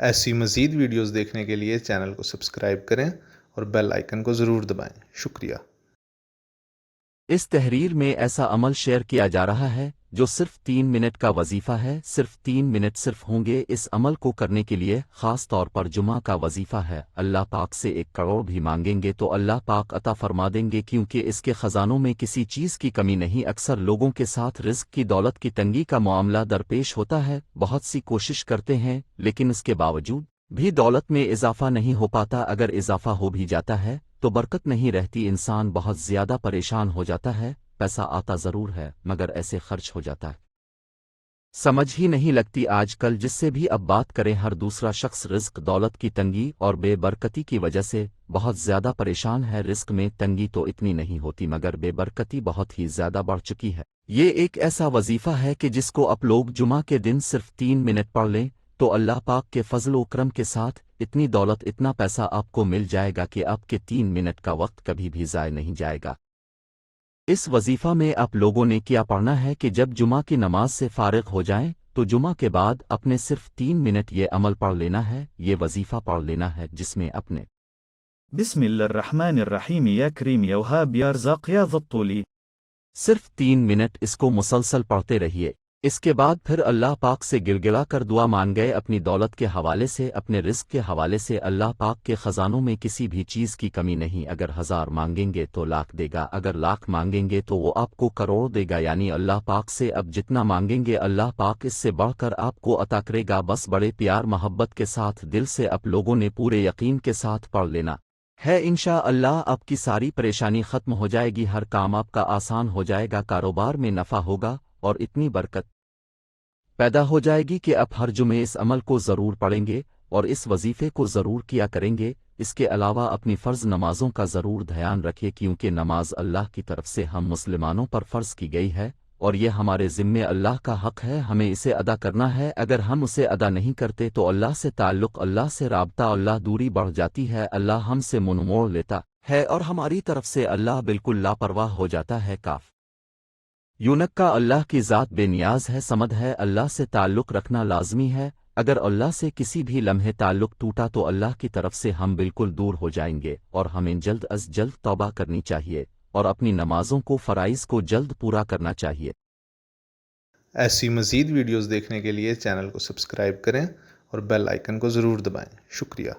ایسی مزید ویڈیوز دیکھنے کے لیے چینل کو سبسکرائب کریں اور بیل آئیکن کو ضرور دبائیں۔ شکریہ۔ اس تحریر میں ایسا عمل شیئر کیا جا رہا ہے جو صرف 3 منٹ کا وظیفہ ہے، صرف 3 منٹ صرف ہوں گے اس عمل کو کرنے کے لیے، خاص طور پر جمعہ کا وظیفہ ہے۔ اللہ پاک سے 1 کروڑ بھی مانگیں گے تو اللہ پاک عطا فرما دیں گے، کیونکہ اس کے خزانوں میں کسی چیز کی کمی نہیں۔ اکثر لوگوں کے ساتھ رزق کی دولت کی تنگی کا معاملہ درپیش ہوتا ہے، بہت سی کوشش کرتے ہیں لیکن اس کے باوجود بھی دولت میں اضافہ نہیں ہو پاتا۔ اگر اضافہ ہو بھی جاتا ہے تو برکت نہیں رہتی، انسان بہت زیادہ پریشان ہو جاتا ہے، پیسہ آتا ضرور ہے مگر ایسے خرچ ہو جاتا ہے، سمجھ ہی نہیں لگتی۔ آج کل جس سے بھی اب بات کریں، ہر دوسرا شخص رزق دولت کی تنگی اور بے برکتی کی وجہ سے بہت زیادہ پریشان ہے۔ رزق میں تنگی تو اتنی نہیں ہوتی مگر بے برکتی بہت ہی زیادہ بڑھ چکی ہے۔ یہ ایک ایسا وظیفہ ہے کہ جس کو آپ لوگ جمعہ کے دن صرف 3 منٹ پڑھ لیں تو اللہ پاک کے فضل و کرم کے ساتھ اتنی دولت، اتنا پیسہ آپ کو مل جائے گا کہ آپ کے 3 منٹ کا وقت کبھی بھی ضائع نہیں جائے گا۔ اس وظیفہ میں آپ لوگوں نے کیا پڑھنا ہے کہ جب جمعہ کی نماز سے فارغ ہو جائیں تو جمعہ کے بعد اپنے صرف 3 منٹ یہ عمل پڑھ لینا ہے، یہ وظیفہ پڑھ لینا ہے جس میں اپنے بسم الله الرحمن الرحيم يا كريم يا وهاب يا رزاق يا ذا الطول صرف 3 منٹ اس کو مسلسل پڑھتے رہیے۔ اس کے بعد پھر اللہ پاک سے گڑ گڑا کر دعا مان گئے، اپنی دولت کے حوالے سے، اپنے رزق کے حوالے سے۔ اللہ پاک کے خزانوں میں کسی بھی چیز کی کمی نہیں، اگر 1000 مانگیں گے تو لاکھ دے گا، اگر لاکھ مانگیں گے تو وہ آپ کو کروڑ دے گا، یعنی اللہ پاک سے اب جتنا مانگیں گے اللہ پاک اس سے بڑھ کر آپ کو عطا کرے گا۔ بس بڑے پیار محبت کے ساتھ دل سے آپ لوگوں نے پورے یقین کے ساتھ پڑھ لینا ہے، انشاءاللہ آپ کی ساری پریشانی ختم ہو جائے گی، ہر کام آپ کا آسان ہو جائے گا، کاروبار میں نفع ہوگا اور اتنی برکت پیدا ہو جائے گی کہ آپ ہر جمعے اس عمل کو ضرور پڑھیں گے اور اس وظیفے کو ضرور کیا کریں گے۔ اس کے علاوہ اپنی فرض نمازوں کا ضرور دھیان رکھیں، کیونکہ نماز اللہ کی طرف سے ہم مسلمانوں پر فرض کی گئی ہے اور یہ ہمارے ذمے اللہ کا حق ہے، ہمیں اسے ادا کرنا ہے۔ اگر ہم اسے ادا نہیں کرتے تو اللہ سے تعلق، اللہ سے رابطہ، اللہ دوری بڑھ جاتی ہے، اللہ ہم سے منہ موڑ لیتا ہے اور ہماری طرف سے اللہ بالکل لاپرواہ ہو جاتا ہے۔ کاف یونک کا اللہ کی ذات بے نیاز ہے، صمد ہے، اللہ سے تعلق رکھنا لازمی ہے۔ اگر اللہ سے کسی بھی لمحے تعلق ٹوٹا تو اللہ کی طرف سے ہم بالکل دور ہو جائیں گے، اور ہمیں جلد از جلد توبہ کرنی چاہیے اور اپنی نمازوں کو، فرائض کو جلد پورا کرنا چاہیے۔ ایسی مزید ویڈیوز دیکھنے کے لیے چینل کو سبسکرائب کریں اور بیل آئیکن کو ضرور دبائیں۔ شکریہ۔